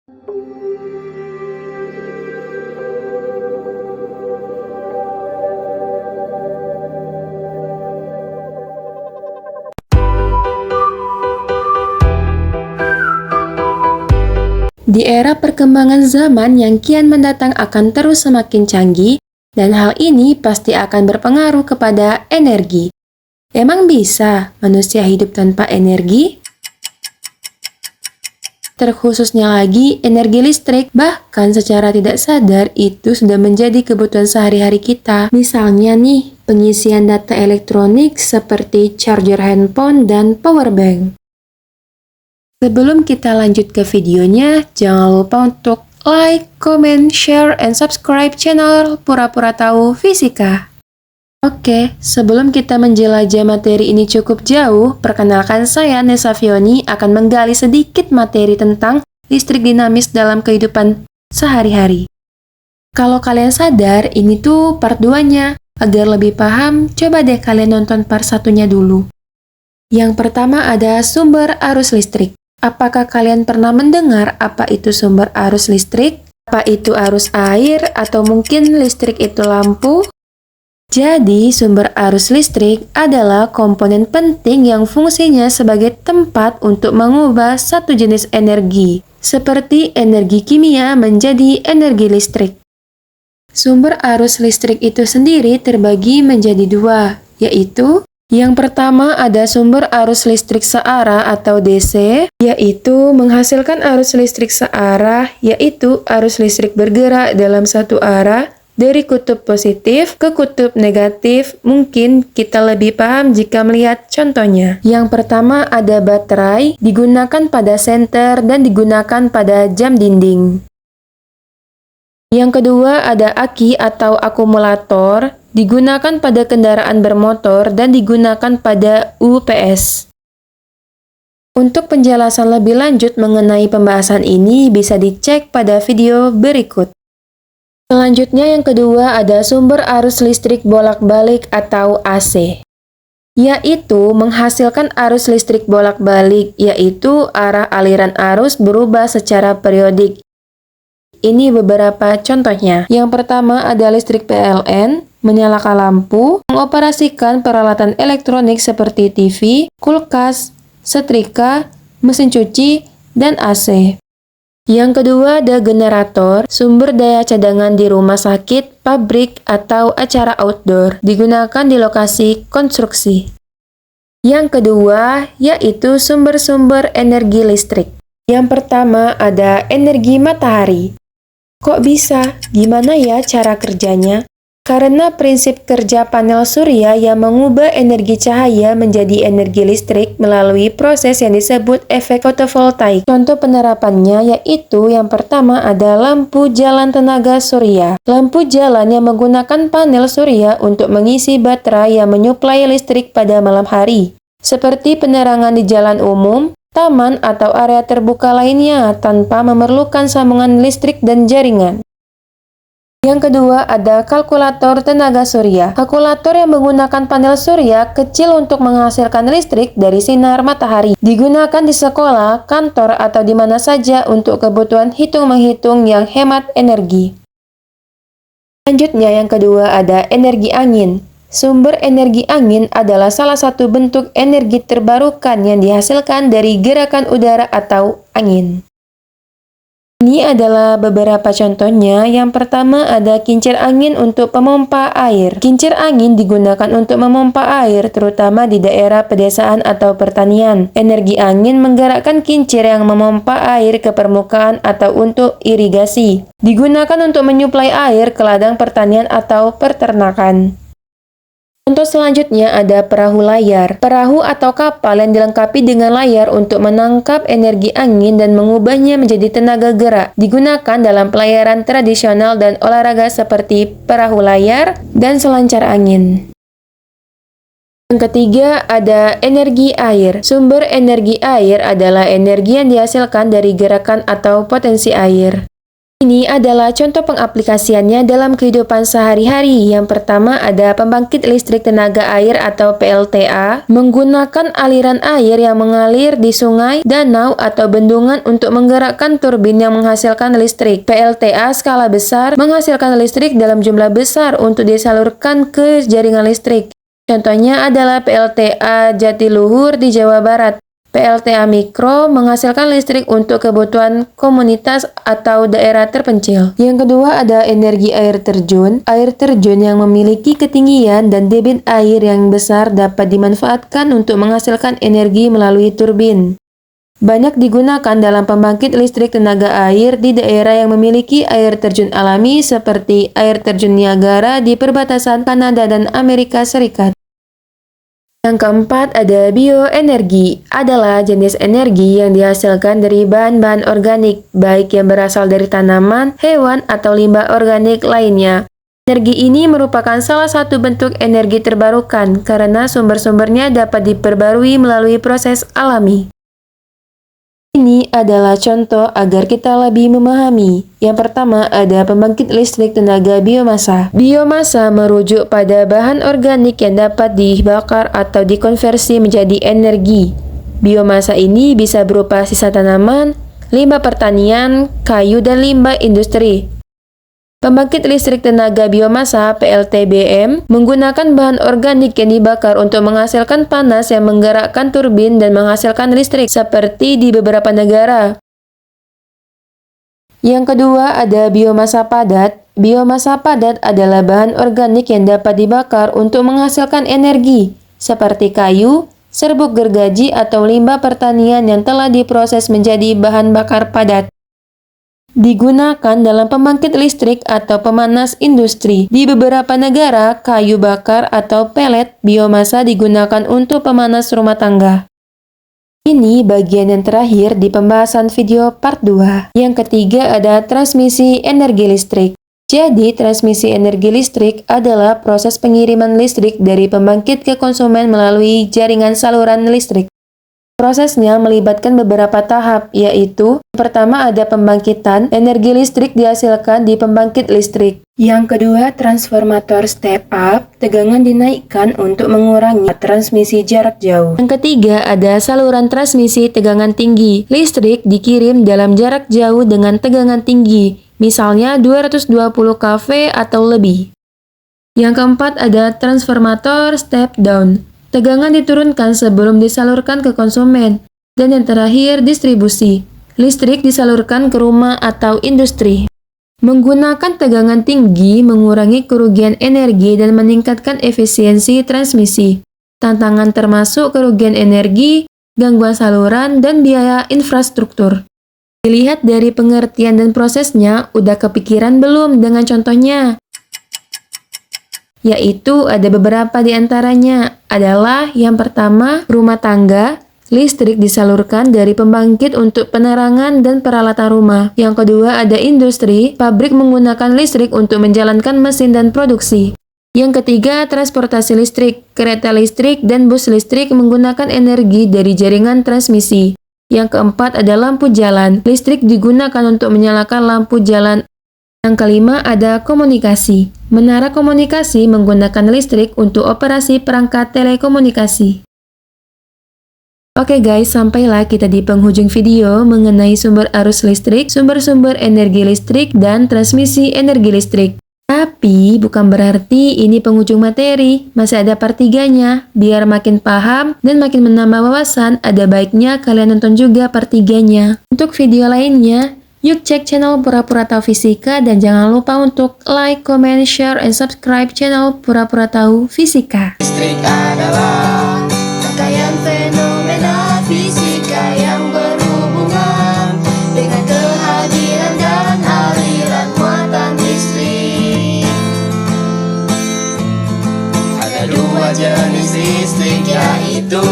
Di era perkembangan zaman yang kian mendatang akan terus semakin canggih, dan hal ini pasti akan berpengaruh kepada energi. Emang bisa manusia hidup tanpa energi? Terkhususnya lagi energi listrik, bahkan secara tidak sadar itu sudah menjadi kebutuhan sehari-hari kita. Misalnya nih, pengisian data elektronik seperti charger handphone dan power bank. Sebelum kita lanjut ke videonya, jangan lupa untuk like, comment, share, and subscribe channel Pura-Pura Tahu Fisika. Oke, sebelum kita menjelajah materi ini cukup jauh, perkenalkan saya Nessa Fioni akan menggali sedikit materi tentang listrik dinamis dalam kehidupan sehari-hari. Kalau kalian sadar, ini tuh part 2-nya. Agar lebih paham, coba deh kalian nonton part 1-nya dulu. Yang pertama ada sumber arus listrik. Apakah kalian pernah mendengar apa itu sumber arus listrik? Apa itu arus air atau mungkin listrik itu lampu? Jadi, sumber arus listrik adalah komponen penting yang fungsinya sebagai tempat untuk mengubah satu jenis energi, seperti energi kimia menjadi energi listrik. Sumber arus listrik itu sendiri terbagi menjadi dua, yaitu yang pertama ada sumber arus listrik searah atau DC, yaitu menghasilkan arus listrik searah, yaitu arus listrik bergerak dalam satu arah dari kutub positif ke kutub negatif. Mungkin kita lebih paham jika melihat contohnya. Yang pertama ada baterai, digunakan pada senter dan digunakan pada jam dinding. Yang kedua ada aki atau akumulator, digunakan pada kendaraan bermotor dan digunakan pada UPS. Untuk penjelasan lebih lanjut mengenai pembahasan ini bisa dicek pada video berikut. Selanjutnya yang kedua ada sumber arus listrik bolak-balik atau AC, yaitu menghasilkan arus listrik bolak-balik, yaitu arah aliran arus berubah secara periodik. Ini beberapa contohnya. Yang pertama ada listrik PLN, menyalakan lampu, mengoperasikan peralatan elektronik seperti TV, kulkas, setrika, mesin cuci, dan AC. Yang kedua ada generator, sumber daya cadangan di rumah sakit, pabrik, atau acara outdoor, digunakan di lokasi konstruksi. Yang kedua yaitu sumber-sumber energi listrik. Yang pertama ada energi matahari. Kok bisa? Gimana ya cara kerjanya? Karena prinsip kerja panel surya yang mengubah energi cahaya menjadi energi listrik melalui proses yang disebut efek fotovoltaik. Contoh penerapannya yaitu yang pertama ada lampu jalan tenaga surya. Lampu jalan yang menggunakan panel surya untuk mengisi baterai yang menyuplai listrik pada malam hari. Seperti penerangan di jalan umum, taman, atau area terbuka lainnya tanpa memerlukan sambungan listrik dan jaringan. Yang kedua ada kalkulator tenaga surya. Kalkulator yang menggunakan panel surya kecil untuk menghasilkan listrik dari sinar matahari. Digunakan di sekolah, kantor, atau di mana saja untuk kebutuhan hitung-menghitung yang hemat energi. Selanjutnya yang kedua ada energi angin. Sumber energi angin adalah salah satu bentuk energi terbarukan yang dihasilkan dari gerakan udara atau angin. Ini adalah beberapa contohnya. Yang pertama ada kincir angin untuk pemompa air. Kincir angin digunakan untuk memompa air, terutama di daerah pedesaan atau pertanian. Energi angin menggerakkan kincir yang memompa air ke permukaan atau untuk irigasi. Digunakan untuk menyuplai air ke ladang pertanian atau peternakan. Contoh selanjutnya ada perahu layar. Perahu atau kapal yang dilengkapi dengan layar untuk menangkap energi angin dan mengubahnya menjadi tenaga gerak. Digunakan dalam pelayaran tradisional dan olahraga seperti perahu layar dan selancar angin. Yang ketiga ada energi air. Sumber energi air adalah energi yang dihasilkan dari gerakan atau potensi air. Ini adalah contoh pengaplikasiannya dalam kehidupan sehari-hari. Yang pertama ada pembangkit listrik tenaga air atau PLTA, menggunakan aliran air yang mengalir di sungai, danau, atau bendungan untuk menggerakkan turbin yang menghasilkan listrik. PLTA skala besar menghasilkan listrik dalam jumlah besar untuk disalurkan ke jaringan listrik. Contohnya adalah PLTA Jatiluhur di Jawa Barat. PLTA Mikro menghasilkan listrik untuk kebutuhan komunitas atau daerah terpencil. Yang kedua ada energi air terjun. Air terjun yang memiliki ketinggian dan debit air yang besar dapat dimanfaatkan untuk menghasilkan energi melalui turbin. Banyak digunakan dalam pembangkit listrik tenaga air di daerah yang memiliki air terjun alami seperti air terjun Niagara di perbatasan Kanada dan Amerika Serikat. Yang keempat ada bioenergi, adalah jenis energi yang dihasilkan dari bahan-bahan organik, baik yang berasal dari tanaman, hewan, atau limbah organik lainnya. Energi ini merupakan salah satu bentuk energi terbarukan karena sumber-sumbernya dapat diperbarui melalui proses alami. Ini adalah contoh agar kita lebih memahami. Yang pertama ada pembangkit listrik tenaga biomasa. Biomasa merujuk pada bahan organik yang dapat dibakar atau dikonversi menjadi energi. Biomasa ini bisa berupa sisa tanaman, limbah pertanian, kayu, dan limbah industri. Pembangkit listrik tenaga biomasa (PLTBM) menggunakan bahan organik yang dibakar untuk menghasilkan panas yang menggerakkan turbin dan menghasilkan listrik, seperti di beberapa negara. Yang kedua ada biomasa padat. Biomasa padat adalah bahan organik yang dapat dibakar untuk menghasilkan energi, seperti kayu, serbuk gergaji, atau limbah pertanian yang telah diproses menjadi bahan bakar padat. Digunakan dalam pembangkit listrik atau pemanas industri. Di beberapa negara, kayu bakar atau pelet biomasa digunakan untuk pemanas rumah tangga. Ini bagian yang terakhir di pembahasan video part 2. Yang ketiga ada transmisi energi listrik. Jadi, transmisi energi listrik adalah proses pengiriman listrik dari pembangkit ke konsumen melalui jaringan saluran listrik. Prosesnya melibatkan beberapa tahap, yaitu pertama ada pembangkitan, energi listrik dihasilkan di pembangkit listrik. Yang kedua, transformator step up, tegangan dinaikkan untuk mengurangi transmisi jarak jauh. Yang ketiga, ada saluran transmisi tegangan tinggi. Listrik dikirim dalam jarak jauh dengan tegangan tinggi, misalnya 220 kV atau lebih. Yang keempat, ada transformator step down. Tegangan diturunkan sebelum disalurkan ke konsumen. Dan yang terakhir, distribusi. Listrik disalurkan ke rumah atau industri. Menggunakan tegangan tinggi mengurangi kerugian energi dan meningkatkan efisiensi transmisi. Tantangan termasuk kerugian energi, gangguan saluran, dan biaya infrastruktur. Dilihat dari pengertian dan prosesnya, udah kepikiran belum dengan contohnya? Yaitu ada beberapa di antaranya adalah yang pertama, rumah tangga, listrik disalurkan dari pembangkit untuk penerangan dan peralatan rumah. Yang kedua ada industri, pabrik menggunakan listrik untuk menjalankan mesin dan produksi. Yang ketiga, transportasi listrik, kereta listrik dan bus listrik menggunakan energi dari jaringan transmisi. Yang keempat ada lampu jalan, listrik digunakan untuk menyalakan lampu jalan. Yang kelima ada komunikasi. Menara komunikasi menggunakan listrik untuk operasi perangkat telekomunikasi. Oke guys, sampailah kita di penghujung video mengenai sumber arus listrik, sumber-sumber energi listrik, dan transmisi energi listrik. Tapi bukan berarti ini penghujung materi, masih ada part 3-nya. Biar makin paham dan makin menambah wawasan, ada baiknya kalian nonton juga part 3-nya. Untuk video lainnya, yuk cek channel Pura-Pura Tahu Fisika dan jangan lupa untuk like, comment, share, and subscribe channel Pura-Pura Tahu Fisika. Listrik adalah rangkaian fenomena fisika yang berhubungan dengan kehadiran dan aliran muatan listrik. Ada dua jenis listrik, yaitu